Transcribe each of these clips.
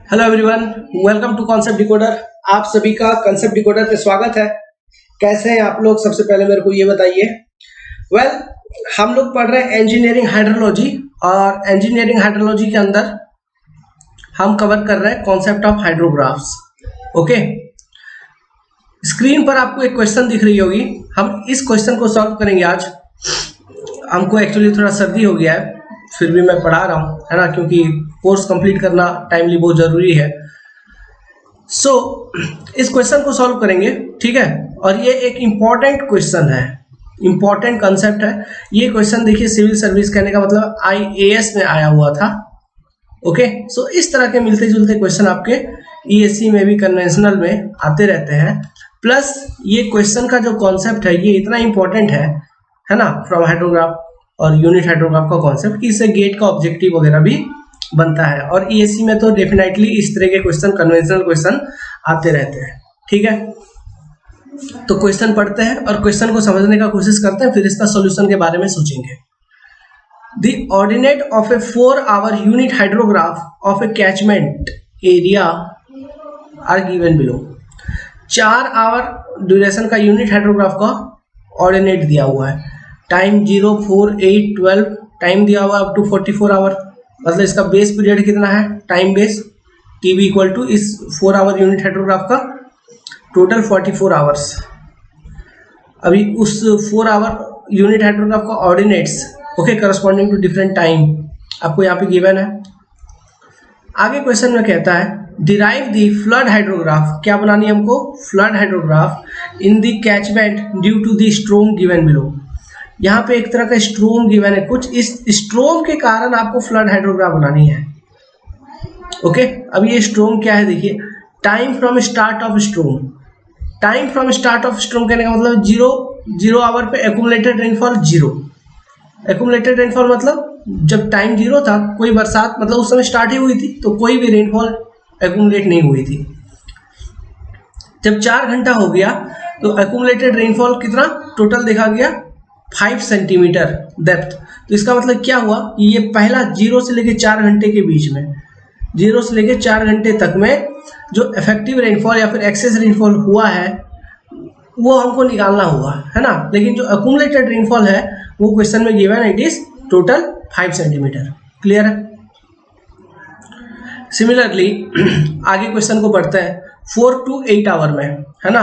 Hello everyone, welcome to concept decoder. आप सभी का कॉन्सेप्ट डिकोडर पे स्वागत है। कैसे हैं आप लोग? सबसे पहले मेरे को ये बताइए। वेल, हम लोग पढ़ रहे हैं इंजीनियरिंग हाइड्रोलॉजी, और इंजीनियरिंग हाइड्रोलॉजी के अंदर हम कवर कर रहे हैं कॉन्सेप्ट ऑफ हाइड्रोग्राफ्स। ओके, स्क्रीन पर आपको एक क्वेश्चन दिख रही होगी। हम इस क्वेश्चन को सॉल्व करेंगे आज। हमको एक्चुअली थोड़ा सर्दी हो गया है, फिर भी मैं पढ़ा रहा हूँ, है ना, क्योंकि कोर्स कंप्लीट करना टाइमली बहुत जरूरी है। सो इस क्वेश्चन को सॉल्व करेंगे, ठीक है। और ये एक इम्पॉर्टेंट क्वेश्चन है, इम्पॉर्टेंट कंसेप्ट है ये क्वेश्चन। देखिए, सिविल सर्विस कहने का मतलब IAS में आया हुआ था। ओके, सो इस तरह के मिलते जुलते क्वेश्चन आपके ESE में भी कन्वेंशनल में आते रहते हैं। प्लस ये क्वेश्चन का जो कॉन्सेप्ट है ये इतना इंपॉर्टेंट है ना, फ्रॉम हाइड्रोग्राफ और यूनिट हाइड्रोग्राफ का कॉन्सेप्ट, कि इससे गेट का ऑब्जेक्टिव वगैरह भी बनता है। और ESE में तो डेफिनेटली इस तरह के क्वेश्चन, कन्वेंशनल क्वेश्चन आते रहते हैं, ठीक है। तो क्वेश्चन पढ़ते हैं और क्वेश्चन को समझने का कोशिश करते हैं, फिर इसका सॉल्यूशन के बारे में सोचेंगे। The ordinate of a 4-hour unit hydrograph of a catchment area are given below। 4 hour duration का यूनिट हाइड्रोग्राफ का ऑर्डिनेट दिया हुआ है। टाइम 0, 4, 8, 12, टाइम दिया हुआ अप टू 44 आवर। मतलब इसका बेस पीरियड कितना है, time base TB equal to इस 4 आवर यूनिट हाइड्रोग्राफ का टोटल 44 आवर्स। अभी उस 4 आवर यूनिट हाइड्रोग्राफ का ordinates, okay, corresponding to different time आपको यहाँ पे गिवन है। आगे क्वेश्चन में कहता है डिराइव द फ्लड हाइड्रोग्राफ। क्या बनानी है हमको? Flood hydrograph in the catchment due to the storm given below. यहाँ पे एक तरह का स्ट्रोम गिवन है, कुछ इस स्ट्रोम के कारण आपको फ्लड हाइड्रोग्राफ बनानी है। ओके, अब ये स्ट्रोम क्या है, देखिए, time from start of स्ट्रोम। Time from start of स्ट्रोम कहने का मतलब 0 आवर पे एक्यूमुलेटेड रेनफॉल 0। एक्यूमुलेटेड रेनफॉल मतलब जब टाइम 0 था, कोई बरसात मतलब उस समय स्टार्ट ही हुई थी, तो कोई भी रेनफॉल एक्यूमुलेट नहीं हुई थी। जब 4 घंटा हो गया तो एक्यूमुलेटेड रेनफॉल कितना टोटल देखा गया, 5 सेंटीमीटर डेप्थ। तो इसका मतलब क्या हुआ, ये पहला 0 से लेके 4 घंटे के बीच में, 0 से लेके 4 घंटे तक में जो इफेक्टिव रेनफॉल या फिर एक्सेस रेनफॉल हुआ है वो हमको निकालना होगा, है ना। लेकिन जो एक्यूमुलेटेड रेनफॉल है वो क्वेश्चन में गिवन है, it is total 5 centimetre. Clear है? सिमिलरली आगे क्वेश्चन को पढ़ते हैं। 4 to 8 आवर में, है ना,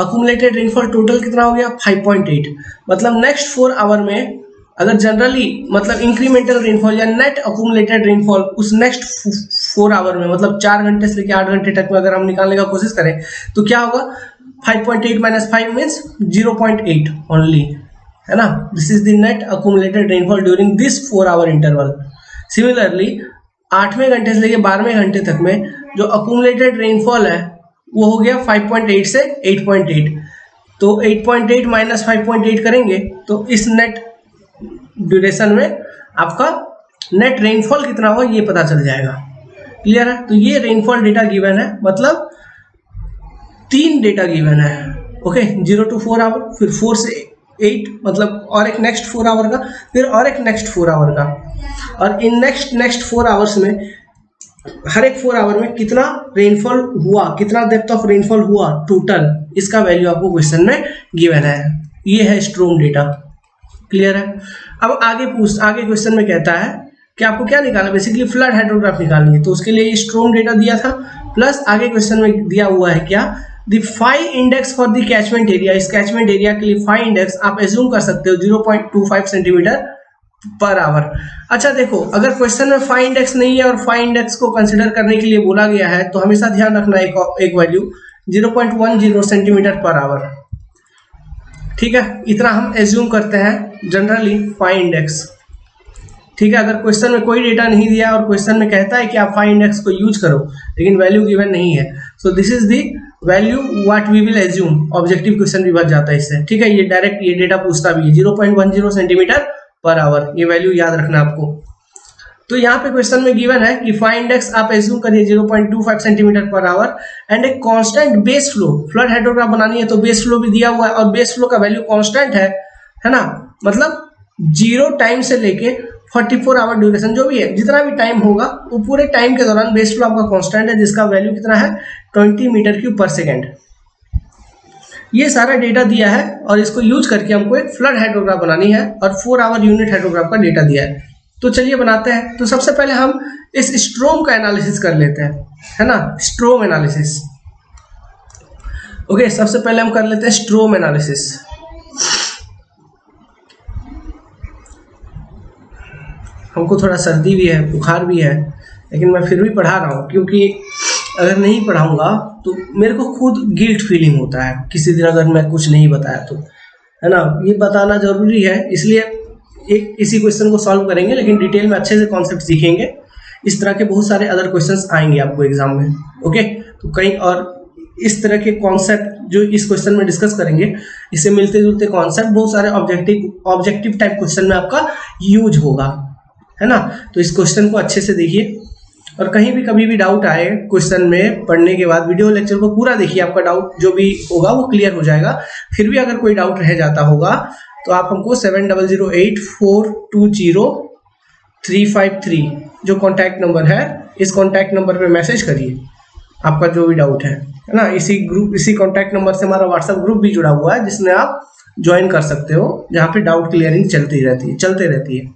अक्यूमुलेटेड रेनफॉल टोटल कितना हो गया, 5.8। मतलब नेक्स्ट 4 आवर में अगर जनरली मतलब इंक्रीमेंटल रेनफॉल या नेट अक्यूमुलेटेड रेनफॉल उस नेक्स्ट 4 आवर में, मतलब 4 घंटे से लेकर 8 घंटे तक में अगर हम निकालने का कोशिश करें तो क्या होगा, 5.8 - 5 मीन्स 0.8 ओनली, है ना। This is the net accumulated rainfall during this 4 hour interval. Similarly 8वें घंटे से लेकर 12वें घंटे तक में जो अक्यूमुलेटेड रेनफॉल है वो हो गया 5.8 से 8.8। तो 8.8 - 5.8 करेंगे तो इस नेट ड्यूरेशन में आपका नेट रेनफॉल कितना होगा ये पता चल जाएगा। क्लियर है? तो ये रेनफॉल डेटा गिवन है, मतलब 3 डेटा गिवन है। ओके, 0 to 4 आवर, फिर 4 से 8, मतलब और एक नेक्स्ट 4 आवर का, फिर और एक नेक्स्ट 4 आवर का। और इन नेक्स्ट 4 आवर्स में हर एक 4 आवर में कितना रेनफॉल हुआ, कितना डेप्थ ऑफ रेनफॉल हुआ टोटल, इसका वैल्यू आपको क्वेश्चन में गिवन है। ये है स्ट्रोम डेटा। क्लियर है? अब आगे क्वेश्चन में कहता है कि आपको क्या निकालना, बेसिकली फ्लड हाइड्रोग्राफ निकालनी है। तो उसके लिए ये स्ट्रोम डेटा दिया था, प्लस आगे क्वेश्चन में दिया हुआ है क्या, the phi index for the catchment area. इस कैचमेंट एरिया के लिए फाई इंडेक्स आप एज्यूम कर सकते हो 0.25 सेंटीमीटर पर आवर। अच्छा देखो, अगर क्वेश्चन में फाई इंडेक्स नहीं है और फाई इंडेक्स को कंसिडर करने के लिए बोला गया है तो हमेशा ध्यान रखना एक वैल्यू 0.10 सेंटीमीटर पर आवर। ठीक है, इतना हम एज्यूम करते हैं जनरली फाई इंडेक्स। ठीक है, अगर क्वेश्चन में कोई डेटा नहीं दिया और क्वेश्चन में कहता है कि आप फाई इंडेक्स को यूज करो लेकिन वैल्यू गिवन नहीं है, so this is the value what we will assume. Objective question भी बच जाता है इससे। ठीक है, ये डायरेक्ट ये डेटा पूछता भी है 0.10 सेंटीमीटर पर आवर, ये वैल्यू याद रखना आपको। तो यहाँ पे क्वेश्चन में गिवन है कि फाई इंडेक्स आप एज्यूम करिए 0.25 सेंटीमीटर पर आवर एंड एक constant base flow. Flood hydrograph बनानी है तो बेस फ्लो भी दिया हुआ है और बेस फ्लो का वैल्यू कांस्टेंट है ना। मतलब 0 टाइम से लेके 44 आवर ड्यूरेशन, जो भी है जितना भी टाइम होगा वो पूरे टाइम के दौरान बेस फ्लो आपका कांस्टेंट है, जिसका वैल्यू कितना है 20 मीटर क्यूब पर सेकेंड। ये सारा डेटा दिया है और इसको यूज करके हमको एक फ्लड हाइड्रोग्राफ बनानी है और 4 आवर यूनिट हाइड्रोग्राफ का डेटा दिया है। तो चलिए बनाते हैं। तो सबसे पहले हम इस स्ट्रोम का एनालिसिस कर लेते हैं, है ना, स्ट्रोम एनालिसिस। ओके, सबसे पहले हम कर लेते हैं स्ट्रोम एनालिसिस। हमको थोड़ा सर्दी भी है, बुखार भी है, लेकिन मैं फिर भी पढ़ा रहा हूँ, क्योंकि अगर नहीं पढ़ाऊंगा तो मेरे को खुद गिल्ट फीलिंग होता है किसी दिन अगर मैं कुछ नहीं बताया तो, है ना। ये बताना जरूरी है, इसलिए एक इसी क्वेश्चन को सॉल्व करेंगे, लेकिन डिटेल में अच्छे से कॉन्सेप्ट सीखेंगे। इस तरह के बहुत सारे अदर क्वेश्चंस आएंगे आपको एग्जाम में। ओके, तो कहीं और इस तरह के कॉन्सेप्ट जो इस क्वेश्चन में डिस्कस करेंगे, इससे मिलते जुलते कॉन्सेप्ट बहुत सारे ऑब्जेक्टिव टाइप क्वेश्चन में आपका यूज होगा, है ना। तो इस क्वेश्चन को अच्छे से देखिए और कहीं भी कभी भी डाउट आए क्वेश्चन में पढ़ने के बाद वीडियो लेक्चर को पूरा देखिए, आपका डाउट जो भी होगा वो क्लियर हो जाएगा। फिर भी अगर कोई डाउट रह जाता होगा तो आप हमको 7008420353 जो कॉन्टैक्ट नंबर है, इस कॉन्टैक्ट नंबर पे मैसेज करिए आपका जो भी डाउट है ना। इसी कॉन्टैक्ट नंबर से हमारा व्हाट्सएप ग्रुप भी जुड़ा हुआ है, जिसमें आप ज्वाइन कर सकते हो, जहाँ पे डाउट क्लियरिंग चलती रहती है।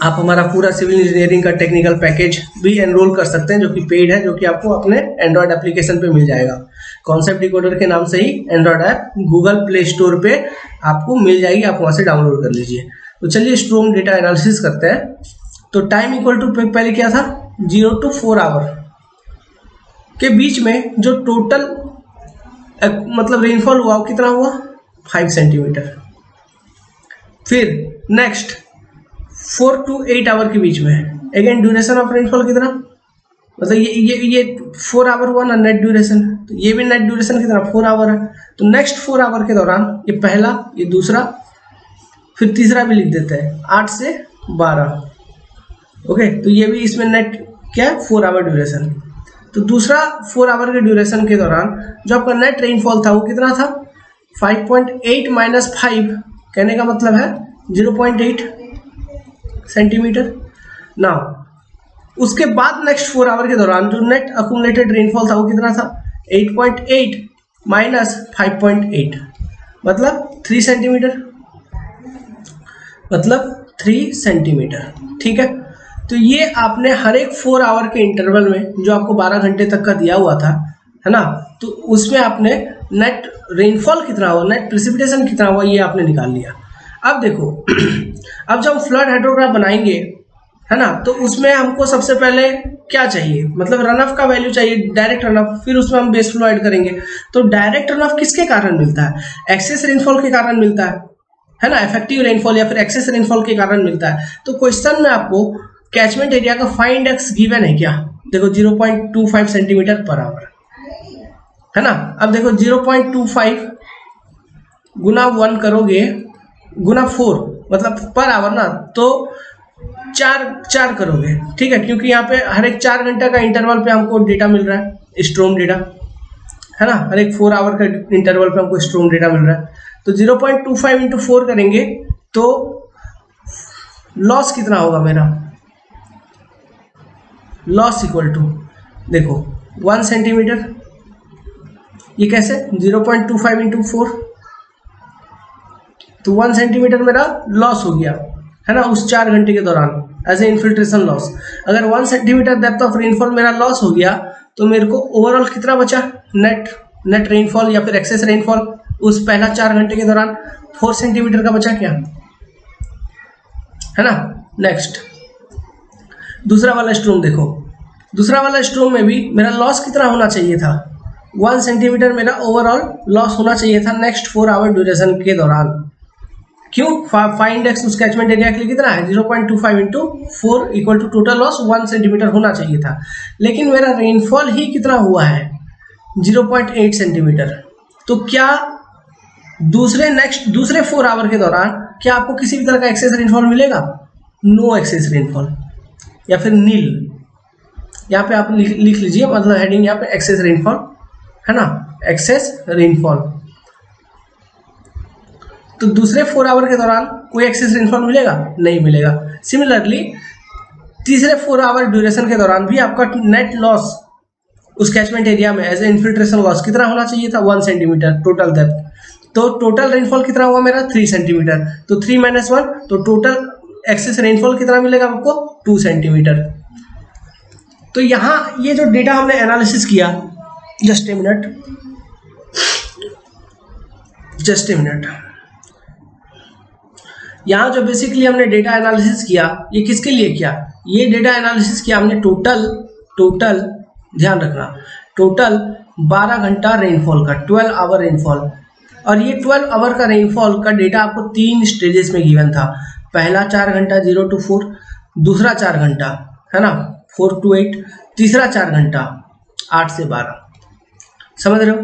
आप हमारा पूरा सिविल इंजीनियरिंग का टेक्निकल पैकेज भी एनरोल कर सकते हैं, जो कि पेड है, जो कि आपको अपने एंड्रॉयड एप्लीकेशन पे मिल जाएगा। कॉन्सेप्ट डिकोडर के नाम से ही android app Google play store पे आपको मिल जाएगी, आप वहां से डाउनलोड कर लीजिए। तो चलिए स्ट्रोम डेटा एनालिसिस करते हैं। तो टाइम इक्वल टू पहले क्या था, 0 to 4 आवर के बीच में जो टोटल मतलब रेनफॉल हुआ वो कितना हुआ 5 सेंटीमीटर। फिर नेक्स्ट 4 to 8 आवर के बीच में अगेन ड्यूरेशन ऑफ रेनफॉल कितना, मतलब ये 4 आवर हुआ ना नेट ड्यूरेशन, तो ये भी नेट ड्यूरेशन कितना 4 आवर है। तो नेक्स्ट 4 आवर के दौरान ये पहला, ये दूसरा, फिर तीसरा भी लिख देते हैं 8 से 12। ओके, तो ये भी इसमें नेट क्या है 4 आवर ड्यूरेशन। तो दूसरा 4 आवर के ड्यूरेशन के दौरान जो आपका नेट रेनफॉल था वो कितना था 5.8 माइनस 5, कहने का मतलब है 0.8 सेंटीमीटर। नाउ उसके बाद नेक्स्ट 4 आवर के दौरान जो नेट अकुमुलेटेड रेनफॉल था वो कितना था 8.8 माइनस 5.8, मतलब 3 सेंटीमीटर, मतलब 3 सेंटीमीटर। ठीक है, तो ये आपने हर एक 4 आवर के इंटरवल में जो आपको 12 घंटे तक का दिया हुआ था, है ना, तो उसमें आपने नेट रेनफॉल कितना हुआ, नेट प्रेसिपिटेशन कितना हुआ, ये आपने निकाल लिया। अब देखो अब जब हम फ्लड हाइड्रोग्राफ बनाएंगे, है ना, तो उसमें हमको सबसे पहले क्या चाहिए, मतलब रनऑफ का वैल्यू चाहिए, डायरेक्ट रनऑफ, फिर उसमें हम बेस फ्लो ऐड करेंगे। तो डायरेक्ट रनऑफ किसके कारण मिलता है, एक्सेस रेनफॉल के कारण मिलता है ना, इफेक्टिव रेनफॉल या फिर एक्सेस रेनफॉल के कारण मिलता है। तो क्वेश्चन में आपको कैचमेंट एरिया का फाइंड इंडेक्स गिवन है क्या, देखो 0.25 सेंटीमीटर पर आवर, है ना। अब देखो 0.25 गुना 1 करोगे गुना 4, मतलब पर आवर ना, तो 4 करोगे, ठीक है, क्योंकि यहाँ पे हर एक 4 घंटे का इंटरवल पे हमको डेटा मिल रहा है, स्ट्रोम डेटा, है ना, हर एक 4 आवर का इंटरवल पे हमको स्ट्रोम डेटा मिल रहा है। तो 0.25 इंटू 4 करेंगे तो लॉस कितना होगा मेरा, लॉस इक्वल टू देखो 1 सेंटीमीटर, ये कैसे 0.25 इंटू 4, तो 1 सेंटीमीटर मेरा लॉस हो गया, है ना, उस 4 घंटे के दौरान एज ए इन्फिल्ट्रेशन लॉस। अगर 1 सेंटीमीटर डेप्थ ऑफ रेनफॉल मेरा लॉस हो गया तो मेरे को ओवरऑल कितना बचा, नेट रेनफॉल या फिर एक्सेस रेनफॉल उस पहला 4 घंटे के दौरान 4 सेंटीमीटर का बचा क्या, है ना। नेक्स्ट दूसरा वाला स्ट्रोम देखो, दूसरा वाला स्ट्रोम में भी मेरा लॉस कितना होना चाहिए था 1 सेंटीमीटर मेरा ओवरऑल लॉस होना चाहिए था नेक्स्ट 4 आवर ड्यूरेशन के दौरान। क्यों, फाइंड इंडेक्स उस कैचमेंट एरिया के लिए कितना है 0.25 into 4 equal to total loss 1 centimetre होना चाहिए था, लेकिन मेरा रेनफॉल ही कितना हुआ है 0.8 सेंटीमीटर। तो क्या दूसरे 4 आवर के दौरान क्या आपको किसी भी तरह का एक्सेस रेनफॉल मिलेगा, नो एक्सेस रेनफॉल या फिर नील, यहाँ पे आप लिख लीजिए, मतलब हेडिंग यहाँ पे एक्सेस रेनफॉल, है ना, एक्सेस रेनफॉल। तो दूसरे 4 आवर के दौरान कोई एक्सेस रेनफॉल मिलेगा? नहीं मिलेगा। सिमिलरली तीसरे 4 आवर ड्यूरेशन के दौरान भी आपका नेट लॉस उस कैचमेंट एरिया में एज ए इन्फिल्ट्रेशन लॉस कितना होना चाहिए था? 1 सेंटीमीटर टोटल डेप्थ। तो टोटल रेनफॉल कितना हुआ मेरा? 3 सेंटीमीटर। तो 3 - 1 तो टोटल एक्सेस रेनफॉल कितना मिलेगा आपको? 2 सेंटीमीटर। तो यहाँ ये जो डेटा हमने एनालिसिस किया, जस्ट ए मिनट, यहाँ जो बेसिकली हमने डेटा एनालिसिस किया, ये किसके लिए किया? ये डेटा एनालिसिस किया हमने टोटल ध्यान रखना, टोटल 12 घंटा रेनफॉल का, 12 आवर रेनफॉल। और ये 12 आवर का रेनफॉल का डेटा आपको 3 स्टेजेस में गिवन था। पहला 4 घंटा 0 to 4, दूसरा 4 घंटा है ना 4 to 8, तीसरा 4 घंटा 8 से 12। समझ रहे हो?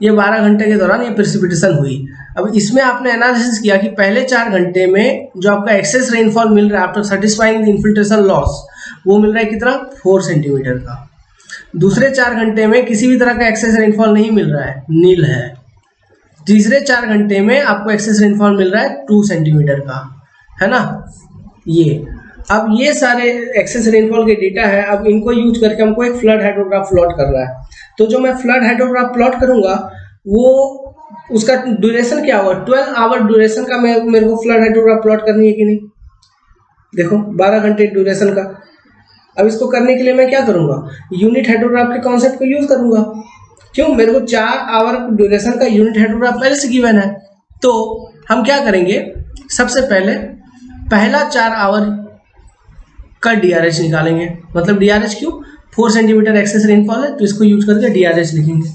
ये 12 घंटे के दौरान ये प्रेसिपिटेशन हुई। अब इसमें आपने एनालिसिस किया कि पहले 4 घंटे में जो आपका एक्सेस रेनफॉल मिल रहा है after satisfying the infiltration loss, वो मिल रहा है कितना? 4 सेंटीमीटर का। दूसरे 4 घंटे में किसी भी तरह का एक्सेस रेनफॉल नहीं मिल रहा है, नील है। तीसरे 4 घंटे में आपको एक्सेस रेनफॉल मिल रहा है 2 सेंटीमीटर का, है ना। ये अब ये सारे एक्सेस रेनफॉल के डेटा है। अब इनको यूज करके हमको एक फ्लड हाइड्रोग्राफ प्लॉट करना है। तो जो मैं फ्लड हाइड्रोग्राफ प्लॉट करूंगा वो उसका ड्यूरेशन क्या होगा? 12 आवर ड्यूरेशन का मेरे को फ्लड हाइड्रोग्राफ प्लॉट करनी है कि नहीं? देखो 12 घंटे ड्यूरेशन का। अब इसको करने के लिए मैं क्या करूंगा? यूनिट हाइड्रोग्राफ के कॉन्सेप्ट को यूज करूंगा। क्यों? मेरे को 4 आवर ड्यूरेशन का यूनिट हाइड्रोग्राफ पहले से गिवन है। तो हम क्या करेंगे? सबसे पहले पहला 4 आवर का डीआरएच निकालेंगे। मतलब डीआरएच क्यों? 4 सेंटीमीटर एक्सेस रेनफॉल है तो इसको यूज करके डीआरएच लिखेंगे।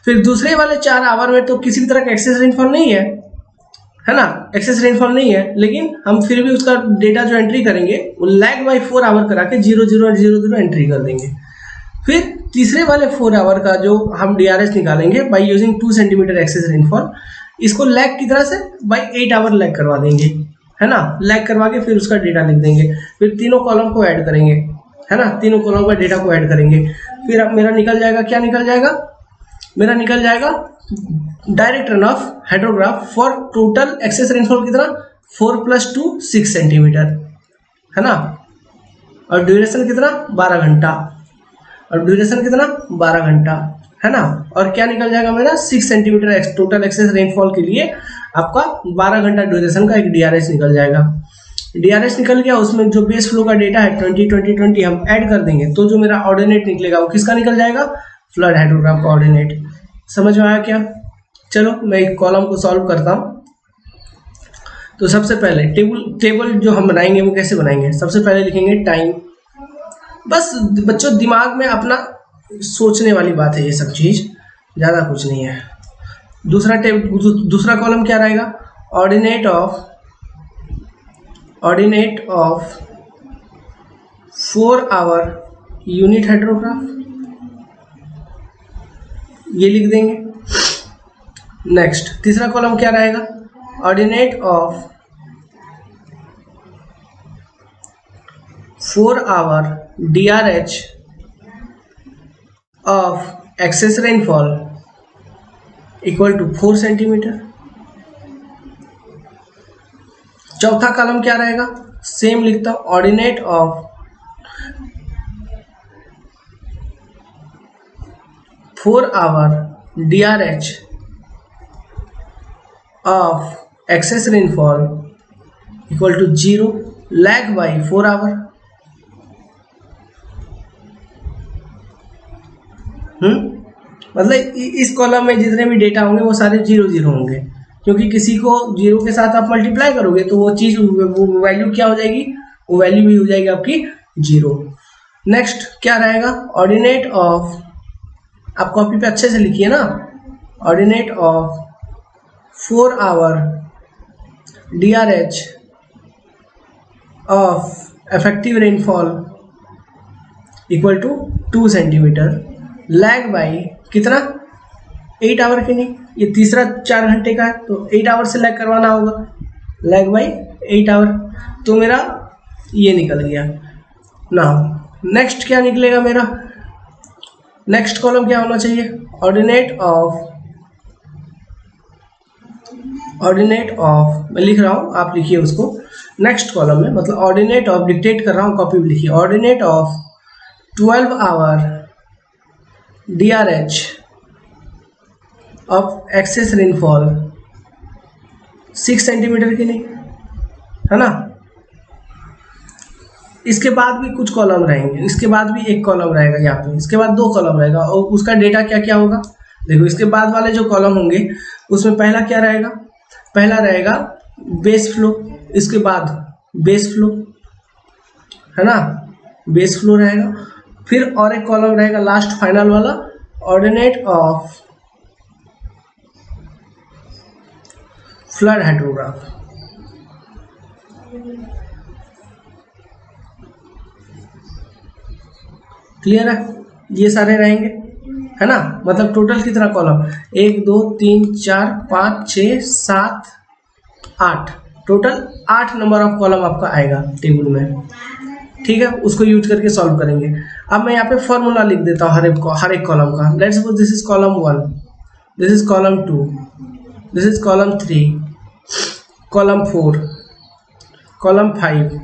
फिर दूसरे वाले 4 आवर में तो किसी भी तरह का एक्सेस रेनफॉल नहीं है ना, एक्सेस रेनफॉल नहीं है, लेकिन हम फिर भी उसका डेटा जो एंट्री करेंगे वो लैग बाई 4 आवर करा के 0 0 0 0 एंट्री कर देंगे। फिर तीसरे वाले 4 आवर का जो हम डीआरएच निकालेंगे by using 2 centimetre excess rainfall, इसको लैग की तरह से बाई 8 आवर लैग करवा देंगे, है ना। लैग करवा के फिर उसका डेटा लिख देंगे। फिर तीनों कॉलम को ऐड करेंगे, है ना, तीनों कॉलम का डेटा को ऐड करेंगे। फिर अब मेरा निकल जाएगा, क्या निकल जाएगा? मेरा निकल जाएगा direct runoff hydrograph for total excess rainfall कितना? 4 + 2 6 सेंटीमीटर, है ना। और ड्यूरेशन कितना? 12 घंटा। और ड्यूरेशन कितना? 12 घंटा, है ना। और क्या निकल जाएगा मेरा? 6 सेंटीमीटर टोटल एक्सेस रेनफॉल के लिए आपका 12 घंटा ड्यूरेशन का एक डीआरएच निकल जाएगा। डीआरएच निकल गया, उसमें जो बेस फ्लो का डेटा है 20 20 20 हम ऐड कर देंगे, तो जो मेरा ऑर्डिनेट निकलेगा वो किसका निकल जाएगा? फ्लड हाइड्रोग्राफ का ऑर्डिनेट। समझ में आया क्या? चलो मैं एक कॉलम को सॉल्व करता हूँ। तो सबसे पहले टेबल जो हम बनाएंगे वो कैसे बनाएंगे? सबसे पहले लिखेंगे टाइम। बस बच्चों दिमाग में अपना सोचने वाली बात है ये सब चीज, ज़्यादा कुछ नहीं है। दूसरा कॉलम क्या रहेगा? Ordinate of 4 hour unit hydrograph, ये लिख देंगे। नेक्स्ट तीसरा कॉलम क्या रहेगा? Ordinate of 4 hour DRH of excess rainfall equal to 4 centimetre. चौथा कॉलम क्या रहेगा? सेम लिखता हूं, ordinate of 4 hour DRH of excess rainfall equal to 0 lag by 4 hour. मतलब इस कॉलम में जितने भी डेटा होंगे वो सारे 0 0 होंगे, क्योंकि किसी को 0 के साथ आप मल्टीप्लाई करोगे तो वो चीज वो वैल्यू क्या हो जाएगी? वो वैल्यू भी हो जाएगी आपकी 0। नेक्स्ट क्या रहेगा? ऑर्डिनेट ऑफ, आप कॉपी पे अच्छे से लिखिए ना, ordinate of 4 hour DRH of effective rainfall equal to 2 centimetre lag by कितना? 8 आवर के नहीं, ये तीसरा 4 घंटे का है तो 8 आवर से लैग करवाना होगा, लैग बाई 8 आवर। तो मेरा ये निकल गया ना। नेक्स्ट क्या निकलेगा मेरा? नेक्स्ट कॉलम क्या होना चाहिए? ऑर्डिनेट ऑफ ऑर्डिनेट ऑफ, मैं लिख रहा हूँ आप लिखिए उसको नेक्स्ट कॉलम में, मतलब ऑर्डिनेट ऑफ डिक्टेट कर रहा हूँ, कॉपी में लिखिए। Ordinate of 12 hour DRH of excess rainfall 6 centimetre की नहीं है ना। इसके बाद भी कुछ कॉलम रहेंगे, इसके बाद भी एक कॉलम रहेगा यहाँ पे, इसके बाद 2 कॉलम रहेगा, और उसका डेटा क्या क्या होगा देखो। इसके बाद वाले जो कॉलम होंगे उसमें पहला क्या रहेगा, पहला रहेगा बेस फ्लो, इसके बाद बेस फ्लो है ना, बेस फ्लो रहेगा। फिर और एक कॉलम रहेगा लास्ट फाइनल वाला, ordinate of flood hydrograph. Clear है, ये सारे रहेंगे है ना। मतलब टोटल कितना column, 1 2 3 4 5 6 7 8, total 8 number of column आपका आएगा टेबल में। ठीक है, उसको यूज करके सॉल्व करेंगे। अब मैं यहाँ पे फॉर्मूला लिख देता हूँ हर एक कॉलम का। Let's suppose this is column 1, this is column 2, this is column 3, column 4, column 5,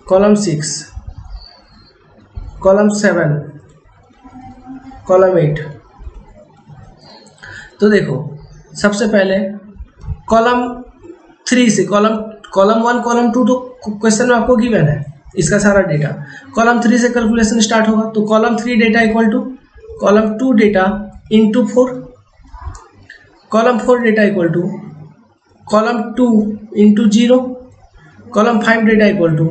column 6, column 7, column 8। तो देखो सबसे पहले कॉलम 3 से कॉलम 1 कॉलम 2 तो क्वेश्चन में आपको गिवन है इसका सारा डेटा। कॉलम 3 से कैलकुलेशन स्टार्ट होगा, तो column 3 data equal to column 2 data into 4, column 4 data equal to column 2 into 0, column 5 data equal to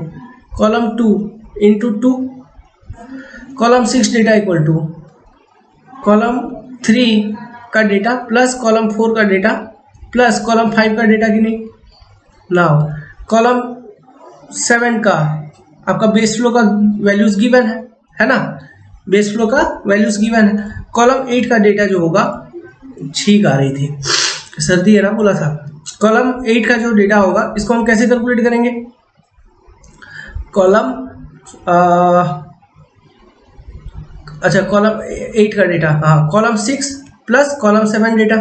column 2 into 2, column 6 data equal to column 3 का डेटा प्लस कॉलम 4 का data plus column 5 का data कि नहीं। Now column 7 का आपका base flow का values given है ना, बेस फ्लो का वैल्यूज गिवन है। कॉलम 8 का डेटा जो होगा, छींक आ रही थी, सर्दी है ना, बोला था। कॉलम 8 का जो डेटा होगा इसको हम कैसे कैलकुलेट करेंगे, कॉलम अच्छा कॉलम 8 का डेटा, हाँ कॉलम 6 प्लस कॉलम 7 डेटा,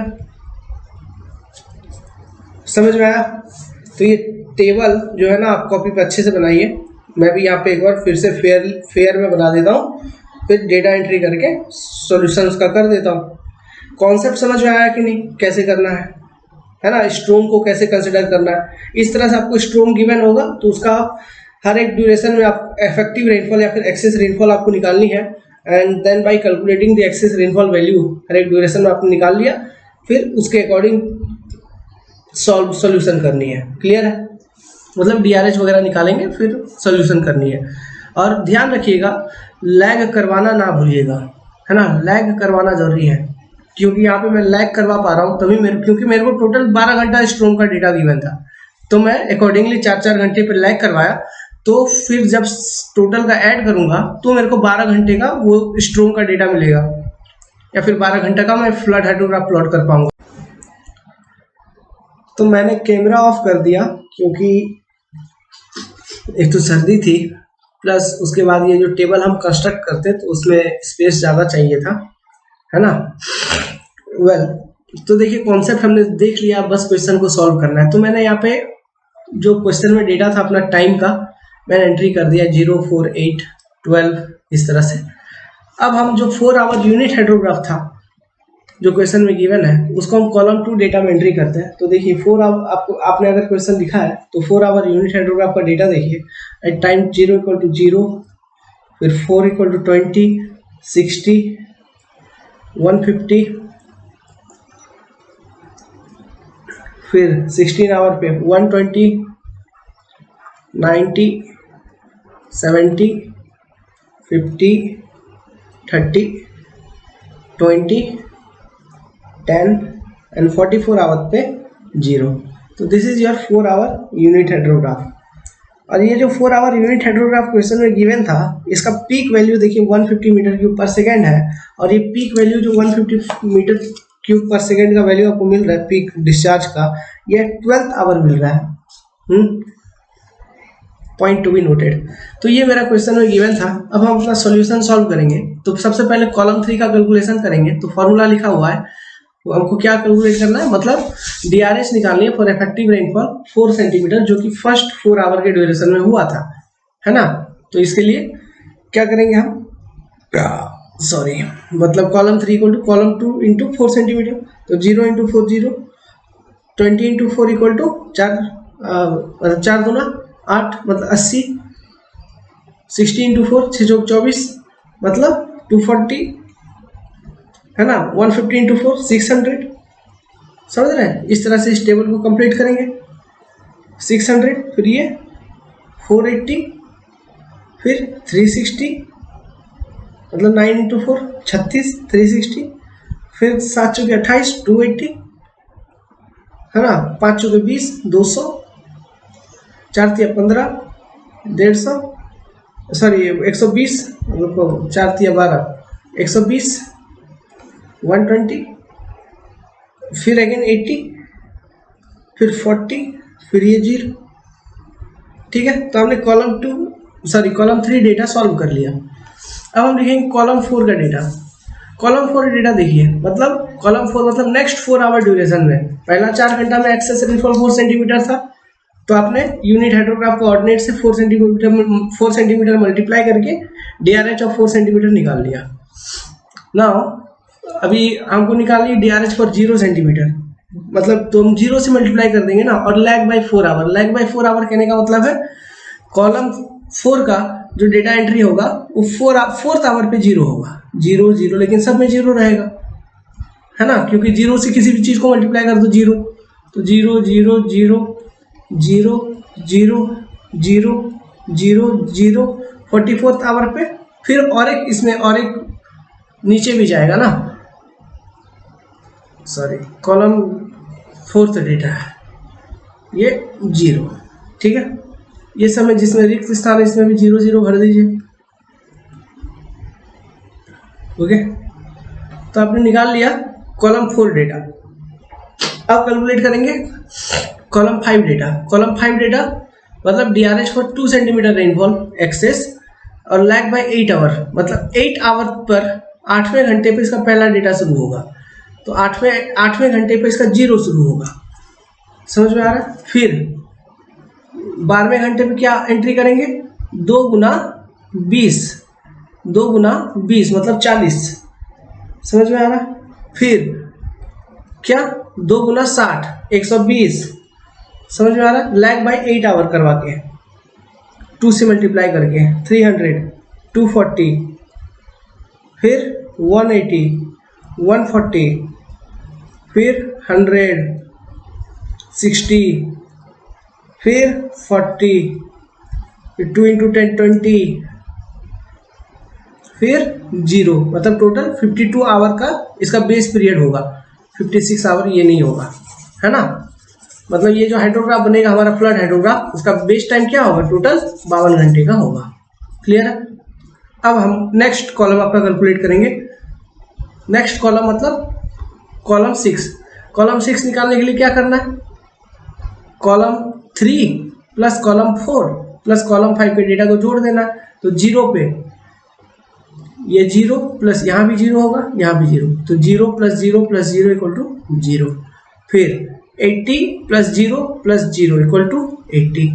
समझ में आया। तो ये टेबल जो है ना आप कॉपी पे अच्छे से बनाइए, मैं भी यहाँ पे एक बार फिर से फेयर में बना देता हूँ, फिर डेटा एंट्री करके सॉल्यूशन उसका कर देता हूँ। कॉन्सेप्ट समझ में आया कि नहीं, कैसे करना है ना, स्ट्रोम को कैसे कंसिडर करना है। इस तरह से आपको स्ट्रोम गिवन होगा तो उसका हर एक ड्यूरेशन में आप इफेक्टिव रेनफॉल या फिर एक्सेस रेनफॉल आपको निकालनी है, and then by calculating the excess rainfall value हर एक ड्यूरेशन में आपने निकाल लिया, फिर उसके अकॉर्डिंग सॉल्यूशन करनी है। क्लियर है, मतलब DRH वगैरह निकालेंगे फिर सॉल्यूशन करनी है। और ध्यान रखिएगा लैग करवाना ना भूलिएगा, है ना, लैग करवाना जरूरी है, क्योंकि यहाँ पे मैं लैग करवा पा रहा हूँ तभी क्योंकि मेरे को टोटल 12 घंटा स्ट्रोम का डेटा गिवन था, तो मैं अकॉर्डिंगली 4-4 घंटे पर लैग करवाया, तो फिर जब टोटल का ऐड करूंगा तो मेरे को 12 घंटे का वो स्ट्रोम का डेटा मिलेगा, या फिर 12 घंटे का मैं फ्लड हाइड्रोग्राफ प्लॉट कर पाऊंगा। तो मैंने कैमरा ऑफ कर दिया क्योंकि एक तो सर्दी थी, प्लस उसके बाद ये जो टेबल हम कंस्ट्रक्ट करते तो उसमें स्पेस ज़्यादा चाहिए था, है ना। तो देखिए कॉन्सेप्ट हमने देख लिया, बस क्वेश्चन को सॉल्व करना है। तो मैंने यहाँ पे जो क्वेश्चन में डेटा था अपना टाइम का मैंने एंट्री कर दिया 0, 4, 8, 12 इस तरह से। अब हम जो 4 आवर यूनिट हाइड्रोग्राफ था जो क्वेश्चन में गिवन है उसको हम कॉलम 2 डेटा में एंट्री करते हैं। तो देखिए 4 आवर आपने अगर क्वेश्चन लिखा है तो 4 आवर यूनिट हाइड्रोग्राफ का डेटा देखिए, एट टाइम 0 = 0, फिर 4 = 20, 60, 150, फिर 16 आवर पे 120, 90, 70, 50, 30, 20, 10 एंड 44 आवर पे 0। तो this is your 4 hour unit hydrograph. और ये जो 4 आवर यूनिट हाइड्रोग्राफ क्वेश्चन में गिवन था, इसका पीक वैल्यू देखिए 150 मीटर क्यूब पर सेकेंड है, और ये पीक वैल्यू जो 150 मीटर क्यूब पर सेकेंड का वैल्यू आपको मिल रहा है पीक डिस्चार्ज का, ये 12th आवर मिल रहा है। Point to be noted. तो ये मेरा क्वेश्चन में गिवन था। अब हम अपना सॉल्यूशन सॉल्व करेंगे। तो सबसे पहले कॉलम 3 का कैलकुलेशन करेंगे। तो फॉर्मूला लिखा हुआ है तो हमको क्या कैलकुलेट करना है, मतलब DRH निकालनी है फॉर इफेक्टिव रेनफॉल 4 सेंटीमीटर, जो कि फर्स्ट 4 आवर के ड्यूरेशन में हुआ था, है ना। तो इसके लिए क्या करेंगे हम, सॉरी, मतलब column 3 equal to column 2 into 4 centimetre, तो 0 इंटू 4 0, 20 इंटू 4 इक्वल टू 4, मतलब 4 दूना 8 मतलब 80, 60 इंटू 4 6 चौक 24 मतलब 240, है ना। 150 इंटू 4 600, समझ रहे हैं। इस तरह से इस टेबल को कंप्लीट करेंगे। 600, फिर ये 480, फिर 360, मतलब 9 इंटू 4 36, 360, फिर 7 चौके 28 280, है ना। 5 चौके 20 200, 4 तिया 15 150, सॉरी 120, मतलब 4 तिया 12 120, 120, फिर अगेन 80, फिर 40, फिर ये 0, ठीक है। तो हमने कॉलम 3 डेटा सॉल्व कर लिया। अब हम लिखेंगे कॉलम 4 का डेटा। कॉलम 4 डेटा देखिए, मतलब कॉलम 4 मतलब नेक्स्ट 4 आवर ड्यूरेशन में, पहला 4 घंटा में एक्सेस रेनफॉल 4 सेंटीमीटर था, तो आपने यूनिट हाइड्रोग्राफ कोऑर्डिनेट से 4 सेंटीमीटर मल्टीप्लाई करके DRH ऑफ 4 सेंटीमीटर निकाल लिया। नाउ अभी हमको निकालनी है DRH फॉर 0 सेंटीमीटर, मतलब तो हम 0 से मल्टीप्लाई कर देंगे ना, और lag by 4 hour. Lag by 4 hour कहने का मतलब है कॉलम 4 का जो डेटा एंट्री होगा वो 4th आवर पे 0 होगा, 0 0, लेकिन सब में 0 रहेगा, है ना, क्योंकि 0 से किसी भी चीज को मल्टीप्लाई कर दो 0, तो 0 0 0 0 0 0 0 0, 44th आवर पे फिर और एक इसमें और एक नीचे भी जाएगा ना, सॉरी कॉलम 4th डेटा है ये 0, ठीक है। ये सब में जिसमें रिक्त स्थान है इसमें भी 0 0 भर दीजिए, ओके। तो आपने निकाल लिया कॉलम 4 डेटा। अब कैलकुलेट करेंगे कॉलम 5 डेटा। कॉलम 5 डेटा मतलब DRH for 2 centimetre rainfall excess और लैग बाय 8 आवर, मतलब 8 आवर पर 8वें घंटे पे इसका पहला डेटा शुरू होगा, तो 8वें घंटे पे इसका 0 शुरू होगा, समझ में आ रहा है। फिर 12वें घंटे पे क्या एंट्री करेंगे, 2 गुना 20, 2 गुना 20 मतलब 40, समझ में आ रहा है। फिर क्या 2 गुना 60 120, समझ में आ रहा है। लैग बाय 8 आवर करवा के 2 से मल्टीप्लाई करके 300 240, फिर 180 140, फिर 100 60, फिर 40, फिर 2 इंटू 10 20, फिर 0, मतलब टोटल 52 आवर का इसका बेस पीरियड होगा, 56 आवर ये नहीं होगा, है ना। मतलब ये जो हाइड्रोग्राफ बनेगा हमारा फ्लड हाइड्रोग्राफ, उसका बेस टाइम क्या होगा, टोटल 52 घंटे का होगा, क्लियर है। अब हम नेक्स्ट कॉलम आपका कैलकुलेट करेंगे। नेक्स्ट कॉलम मतलब कॉलम 6। कॉलम 6 निकालने के लिए क्या करना है, column 3 plus column 4 plus column 5 के डेटा को जोड़ देना। तो 0 पे ये 0 प्लस यहाँ भी 0 होगा, यहाँ भी 0, तो 0 प्लस 0 प्लस 0 इक्वल टू 0। फिर 80 प्लस 0 इक्वल टू 80,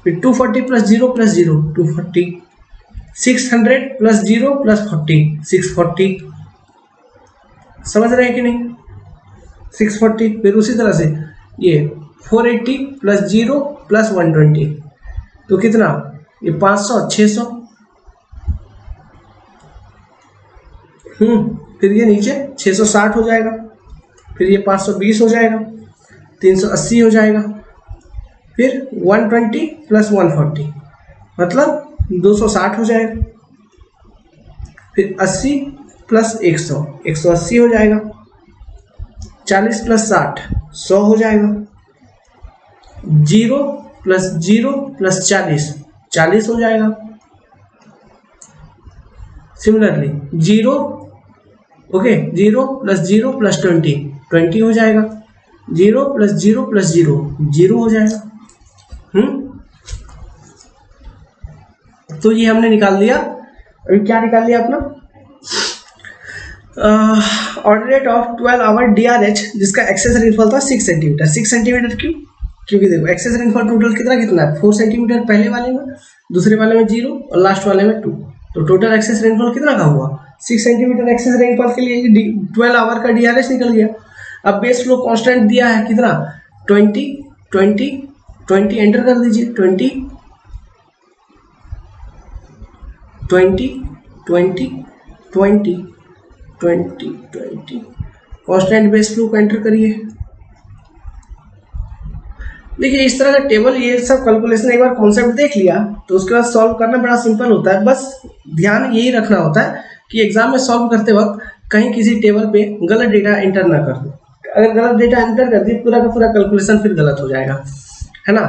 फिर 240 प्लस 0 प्लस 0 240, 600 प्लस 0 प्लस 40 640, समझ रहे हैं कि नहीं, 640। फिर उसी तरह से ये 480 प्लस 0 प्लस 120, तो कितना, ये 500 600, फिर ये नीचे 660 हो जाएगा, फिर ये 520 हो जाएगा, 380 हो जाएगा, फिर 120 प्लस 140 मतलब 260 हो जाएगा, फिर 80 प्लस 100 180 हो जाएगा, 40 प्लस 60 100 हो जाएगा, 0 प्लस 0 प्लस 40 40 हो जाएगा। सिमिलरली 0 ओके 0 प्लस 0 प्लस 20 20 हो जाएगा, 0 प्लस 0 प्लस 0 0 हो जाएगा। तो ये हमने निकाल लिया। अभी क्या निकाल लिया अपना, ऑर्डिनेट ऑफ 12 आवर DRH जिसका एक्सेस रेनफॉल था 6 सेंटीमीटर। 6 सेंटीमीटर क्यों? क्योंकि देखो एक्सेस रेनफॉल टोटल कितना कितना है, 4 सेंटीमीटर पहले वाले में, दूसरे वाले में 0 और लास्ट वाले में 2, तो टोटल एक्सेस रेनफॉल कितना का हुआ 6 सेंटीमीटर। एक्सेस रेनफॉल के लिए 12 आवर का DRH निकल गया। अब बेस फ्लो कांस्टेंट दिया है कितना 20 20 20 एंटर कर दीजिए 20 20 20 20 20 20 कांस्टेंट बेस फ्लो को एंटर करिए। देखिए इस तरह का टेबल, ये सब कैलकुलेशन एक बार कॉन्सेप्ट देख लिया तो उसके बाद सॉल्व करना बड़ा सिंपल होता है। बस ध्यान यही रखना होता है कि एग्जाम में सॉल्व करते वक्त कहीं किसी टेबल पे गलत डेटा एंटर ना कर दो। अगर गलत डेटा एंटर कर दिए पूरा का पूरा कैलकुलेशन फिर गलत हो जाएगा, है ना।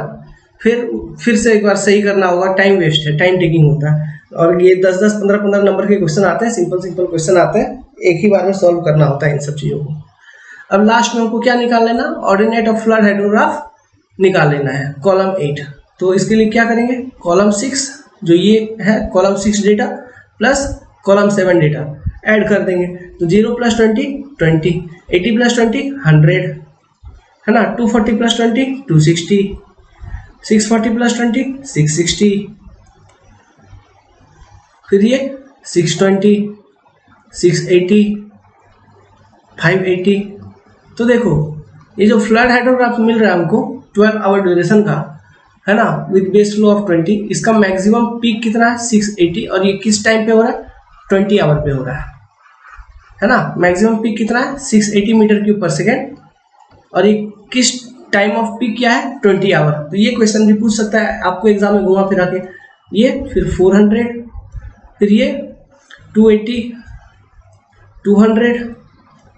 फिर से एक बार सही करना होगा, टाइम वेस्ट है, टाइम टेकिंग होता है। और ये 10-10 15-15 नंबर के क्वेश्चन आते हैं, सिंपल क्वेश्चन आते हैं, एक ही बार में सॉल्व करना होता है इन सब चीज़ों को। अब लास्ट में हमको क्या निकाल लेना, ऑर्डिनेट ऑफ फ्लड हाइड्रोग्राफ निकाल लेना है, कॉलम 8। तो इसके लिए क्या करेंगे, कॉलम 6 जो ये है, column 6 data plus column 7 data add कर देंगे। तो 0 + 20 20, 80 + 20 100, है ना। 240 + 20 260, 640 + 20 660, फिर ये 620 680 580। तो देखो ये जो फ्लड हाइड्रोग्राफ मिल रहा है हमको 12 आवर ड्यूरेशन का, है ना, विद बेस फ्लो ऑफ 20, इसका मैक्सिमम पीक कितना है 680, और ये किस टाइम पे हो रहा है 20 आवर पे हो रहा है ना। मैक्सिमम पीक कितना है 680 मीटर क्यूब पर सेकेंड, और ये किस टाइम ऑफ पीक क्या है 20 आवर। तो ये क्वेश्चन भी पूछ सकता है आपको एग्जाम में घुमा फिरा के। ये फिर 400, फिर ये 280 200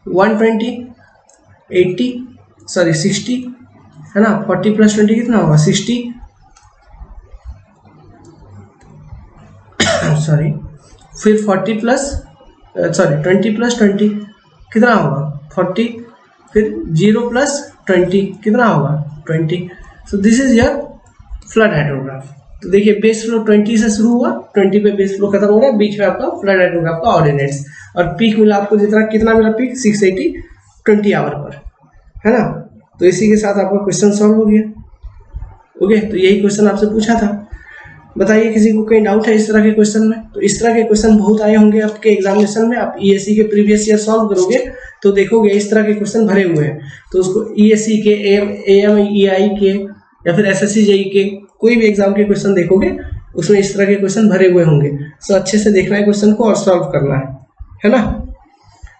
120 80 सॉरी 60, है ना। 40 + 20 कितना होगा 60 सॉरी, फिर 40 प्लस 20 + 20 कितना होगा 40, फिर 0 + 20 कितना होगा 20। सो this is your flood hydrograph. तो देखिए बेस फ्लो 20 से शुरू हुआ, 20 पे बेस फ्लो खत्म हो गया, बीच में आपका फ्लड हाइड्रोग्राफ का ऑर्डिनेट्स, और पीक मिला आपको जितना, कितना मिला पीक 680 20 आवर पर, है ना। तो इसी के साथ आपका क्वेश्चन सॉल्व हो गया। ओके, तो यही क्वेश्चन आपसे पूछा था। बताइए किसी को कहीं डाउट है इस तरह के क्वेश्चन में? तो इस तरह के क्वेश्चन बहुत आए होंगे आपके एग्जामिनेशन में। आप ईएससी के प्रीवियस ईयर सॉल्व करोगे तो देखोगे इस तरह के क्वेश्चन भरे हुए हैं। तो उसको ईएससी के, एएमईआई के, या फिर एसएससी जेई के, कोई भी एग्जाम के क्वेश्चन देखोगे उसमें इस तरह के क्वेश्चन भरे हुए होंगे। सो अच्छे से देखना है क्वेश्चन को और सॉल्व करना है ना।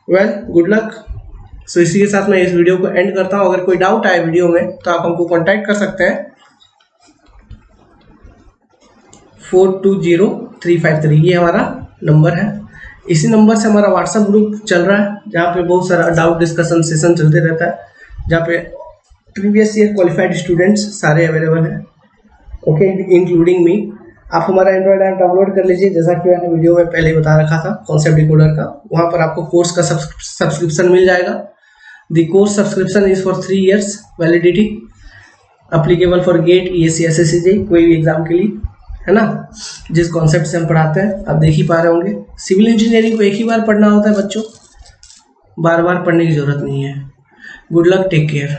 Well, good luck. सो इसी के साथ मैं इस वीडियो को एंड करता हूँ। अगर कोई डाउट आए वीडियो में तो आप हमको कांटेक्ट कर सकते हैं 420353, ये हमारा नंबर है। इसी नंबर से हमारा व्हाट्सएप ग्रुप चल रहा है जहाँ पे बहुत सारा डाउट डिस्कशन सेशन चलते रहता है, जहाँ पे प्रीवियस ईयर क्वालिफाइड स्टूडेंट्स सारे अवेलेबल हैं, ओके, इंक्लूडिंग मी। आप हमारा एंड्रॉइड ऐप डाउनलोड कर लीजिए, जैसा कि मैंने वीडियो में पहले बता रखा था कॉन्सेप्ट डिकोडर का। वहाँ पर आपको कोर्स का सब्सक्रिप्शन मिल जाएगा। The course subscription is for 3 years validity, applicable for GATE, ESC, SSC JEE, कोई भी एग्जाम के लिए, है ना। जिस कॉन्सेप्ट से हम पढ़ाते हैं आप देख ही पा रहे होंगे। सिविल इंजीनियरिंग को एक ही बार पढ़ना होता है बच्चों, बार बार पढ़ने की जरूरत नहीं है। Good luck, take care.